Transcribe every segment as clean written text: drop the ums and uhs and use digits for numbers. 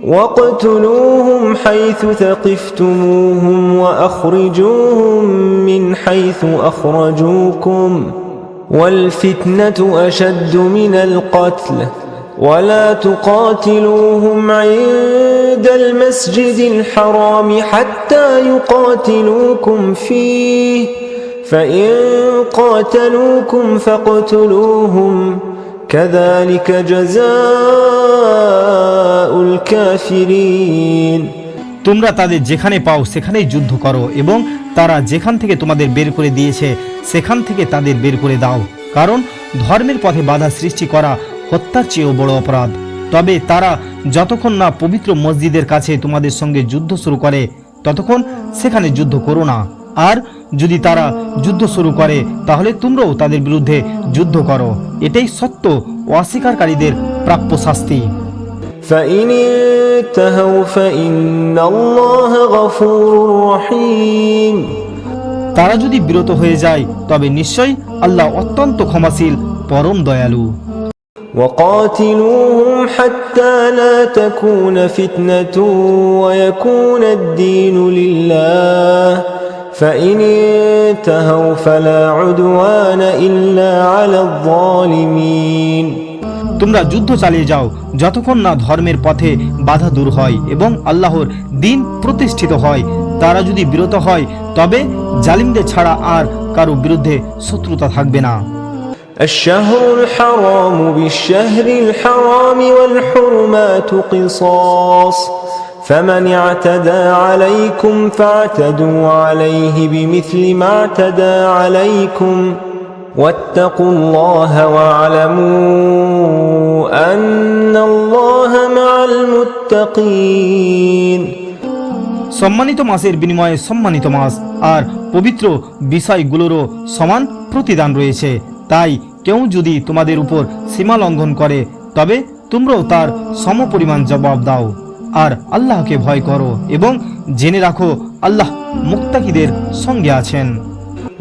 واقتلوهم حيث ثقفتموهم وأخرجوهم من حيث أخرجوكم والفتنة أشد من القتل ولا تقاتلوهم عند المسجد الحرام حتى يقاتلوكم فيه فإن قاتلوكم فاقتلوهم كذلك جزاء الكافرين। তোমরা তাদের যেখানে পাও সেখানেই যুদ্ধ করো এবং তারা যেখান থেকে তোমাদের বের করে দিয়েছে সেখান থেকে তাদের বের করে দাও, কারণ ধর্মের পথে বাধা সৃষ্টি করা হত্যার চেয়েও বড় অপরাধ। তবে তারা যতক্ষণ না পবিত্র মসজিদের কাছে তোমাদের সঙ্গে যুদ্ধ শুরু করে ততক্ষণ সেখানে যুদ্ধ করো না। আর যদি তারা যুদ্ধ শুরু করে তাহলে তোমরাও তাদের বিরুদ্ধে যুদ্ধ করো। এটাই সত্য অস্বীকারীদের প্রাপ্য শাস্তি। فإن انتهوا فإن الله غفور رحيم। তারা যদি বিরত হয়ে যায় তবে নিশ্চয়ই আল্লাহ অত্যন্ত ক্ষমাশীল পরম দয়ালু। وقاتلوهم حتى لا تكون فتنة ويكون الدين لله فإن انتهوا فلا عدوان إلا على الظالمين। তোমরা যুদ্ধ চালিয়ে যাও যতক্ষণ না ধর্মের পথে বাধা দূর হয় এবং আল্লাহর দিন প্রতিষ্ঠিত হয়। তারা যদি বিরত হয় তবে জালিমদের ছাড়া আর কারো বিরুদ্ধে শত্রুতা থাকবে না। الشهر الحرام بالشهر الحرام والحرمات قصاص فمن اعتدى عليكم فاعتدوا عليه بمثل ما اعتدى عليكم واتقوا الله واعلموا أن الله مع المتقين। সম্মানিত মাসের বিনিময়ে সম্মানিত মাস আর পবিত্র বিষয়গুলোরও সমান প্রতিদান রয়েছে। তাই কেউ যদি তোমাদের উপর সীমা লঙ্ঘন করে তবে তোমরাও তার সমপরিমাণ জবাব দাও। আর আল্লাহকে ভয় করো এবং জেনে রাখো আল্লাহ মুত্তাকিদের সঙ্গে আছেন।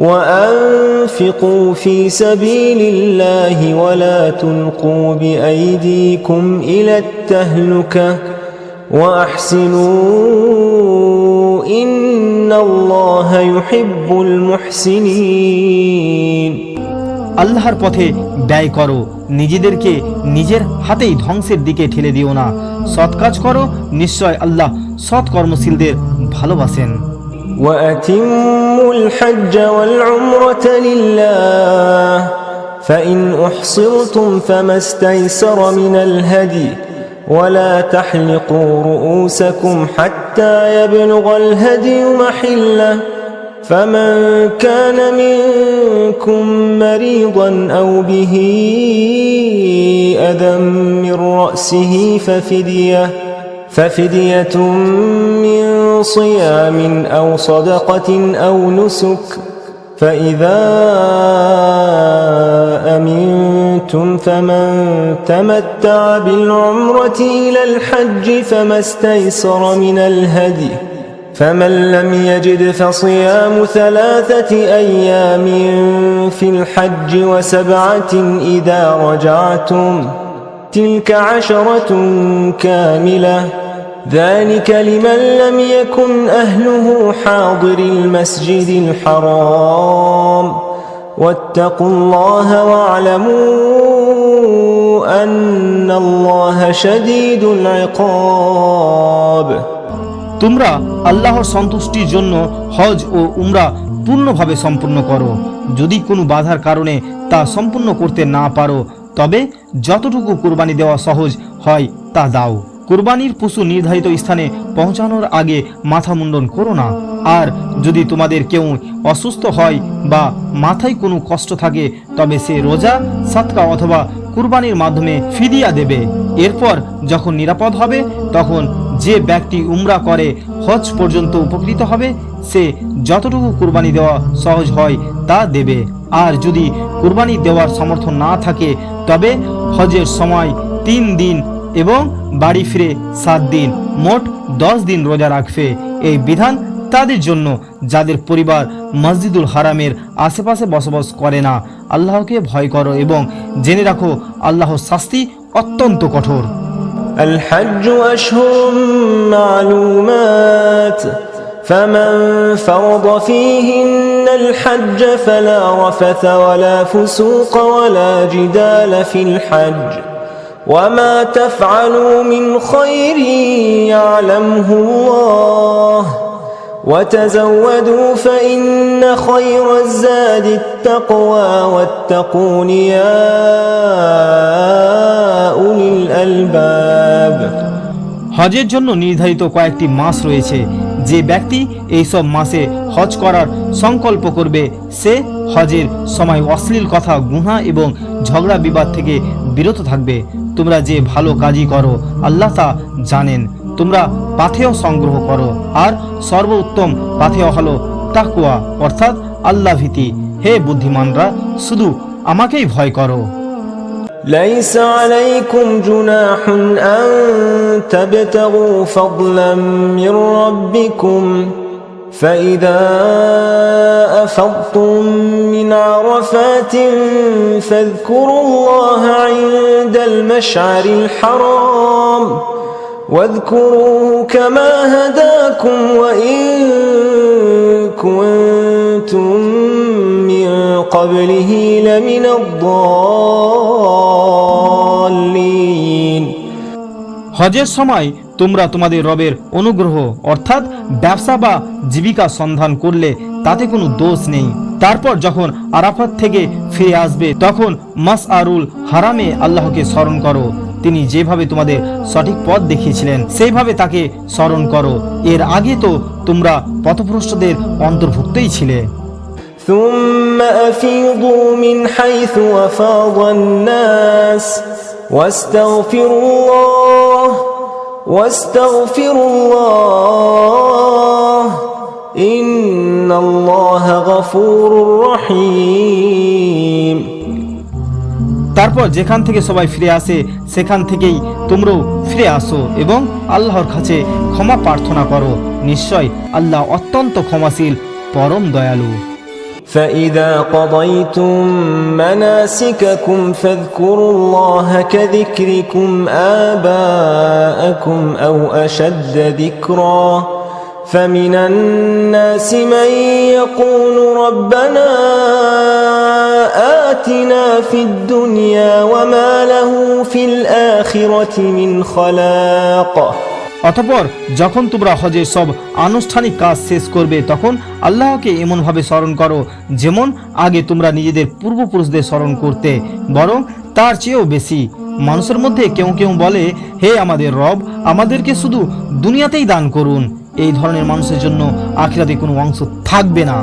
وأنفقوا في سبيل الله ولا تلقوا بأيديكم إلى التهلكة وأحسنوا إن الله يحب المحسنين। আল্লাহর পথে ব্যয় করো, নিজেদেরকে নিজের হাতেই ধ্বংসের দিকে ঠেলে দিও না। সৎ কাজ করো, নিশ্চয় আল্লাহ সৎ কর্মশীলদের ভালোবাসেন। وأتموا الحج والعمرة لله فإن أحصرتم فما استيسر من الهدي ولا تحلقوا رؤوسكم حتى يبلغ الهدي محله فمن كان منكم مريضا أو به أذى من رأسه ففدية من صيام أو صدقة أو نسك فإذا أمنتم فمن تمتع بالعمرة إلى الحج فما استيسر من الهدي فمن لم يجد فصيام 3 أيام في الحج و7 إذا رجعتم تلك 10 كاملة ذلك لمن لم يكن أهله حاضر المسجد الحرام واتقوا الله واعلموا أن الله شديد العقاب। তোমরা আল্লাহর সন্তুষ্টির জন্য হজ ও উমরা পূর্ণভাবে সম্পূর্ণ করো। যদি কোনো বাধার কারণে তা সম্পূর্ণ করতে না পারো তবে যতটুকু কুরবানি দেওয়া সহজ হয় তা দাও। কুরবানির পশু নির্ধারিত স্থানে পৌঁছানোর আগে মাথা মুন্ডন করো না। আর যদি তোমাদের কেউ অসুস্থ হয় বা মাথায় কোনো কষ্ট থাকে তবে সে রোজা, সাদকা অথবা কুরবানির মাধ্যমে ফিদিয়া দেবে। এরপর যখন নিরাপদ হবে তখন যে ব্যক্তি উমরা করে হজ পর্যন্ত উপকৃত হবে সে যতটুকু কুরবানি দেওয়া সহজ হয় তা দেবে। আর যদি কুরবানি দেওয়ার সামর্থ্য না থাকে তবে হজের সময় 3 দিন এবং বাড়ি ফিরে 7 দিন, মোট 10 দিন রোজা রাখবে। এই বিধান তাদের জন্য যাদের পরিবার মসজিদুল হারামের আশেপাশে বসবাস করে না। আল্লাহকে ভয় করো এবং জেনে রাখো আল্লাহর শাস্তি অত্যন্ত কঠোর। الحج أشهر معلومات فمن فرض فيهن الحج فلا رفث ولا فسوق ولا جدال في الحج وما تفعلوا من خير يعلمه الله وتزودوا فإن خير الزاد التقوى واتقون يا أولي الألباب হজের জন্য নির্ধারিত কয়েকটি মাস রয়েছে। যে ব্যক্তি এই সব মাসে হজ করার সংকল্প করবে সে হজের সময় অশ্লীল কথা, গুনাহ এবং ঝগড়া বিবাদ থেকে বিরত থাকবে। তোমরা যে ভালো কাজই করো আল্লাহ তা জানেন। তোমরা পাথেয় সংগ্রহ করো, আর সর্বোত্তম পাথেয় হলো তাকওয়া অর্থাৎ আল্লাহ ভীতি। হে বুদ্ধিমানরা, শুধু আমাকেই ভয় করো। ليس عليكم جناح أن تبتغوا فضلا من ربكم فإذا أفضتم من عرفات فاذكروا الله عند المشعر الحرام واذكروه كما هداكم وإن كنتم من قبله لمن الضالين হজের সময় তোমরা তোমাদের রবের অনুগ্রহ অর্থাৎ ব্যবসা বা জীবিকা সন্ধান করলে তাতে কোনো দোষ নেই। তারপর যখন আরাফাত থেকে ফিরে আসবে তখন মাসআরুল হারামে আল্লাহকে স্মরণ করো। তিনি যেভাবে তোমাদের সঠিক পথ দেখিয়েছিলেন সেইভাবে তাকে স্মরণ করো। এর আগে তো তোমরা পথভ্রষ্টদের অন্তর্ভুক্তই ছিলে। ثم أفيضوا من حيث أفاض الناس واستغفروا الله إن الله غفور رحيم তারপর যেখান থেকে সবাই ফিরে আসে সেখান থেকেই তোমরাও ফিরে আসো এবং আল্লাহর কাছে ক্ষমা প্রার্থনা করো। নিশ্চয় আল্লাহ অত্যন্ত ক্ষমাশীল, পরম দয়ালু। فإذا قضيتم مناسككم فاذكروا الله كذكركم آباءكم أو أشد ذكرا فمن الناس من يقول ربنا آتنا في الدنيا وما له في الآخرة من خلاق অতঃপর যখন তোমরা হজের সব আনুষ্ঠানিক কাজ শেষ করবে তখন আল্লাহকে এমনভাবে স্মরণ করো যেমন আগে তোমরা নিজেদের পূর্বপুরুষদের স্মরণ করতে, বরং তার চেয়েও বেশি। মানুষের মধ্যে কেউ কেউ বলে, হে আমাদের রব, আমাদেরকে শুধু দুনিয়াতেই দান করুন। এই ধরনের মানুষের জন্য আখিরাতে কোনো অংশ থাকবে না।